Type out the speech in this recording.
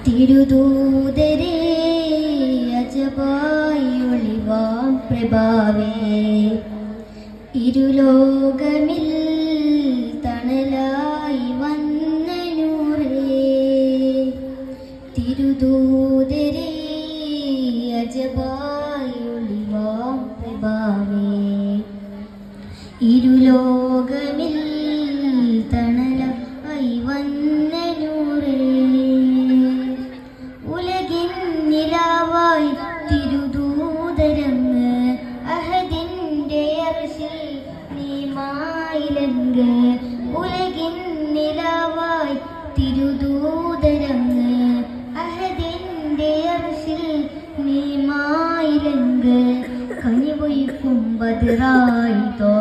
തിരുദൂതരേ അജബായി ഒളിവാം പ്രഭാവേ ഇരുലോകമിൽ തണലായി വന്ന നൂറേ തിരുദൂതരേ അജബായി ഒളിവാം പ്രഭാവേ ഇരുലോകമിൽ തണലായി വന്ന നൂറേ ഉലകിൻ നിലാവായി തിരുദൂതരങ്ങ് അഹദിൻ്റെ അർശിൽ നീമായിലങ്ങ് ഉലകിൻ നിലാവായി തിരുദൂതരങ്ങ് അഹദിൻ്റെ അർശിൽ നീമായിലങ്ങ് കനിവൊയ്ക്കും ബദറായി തോ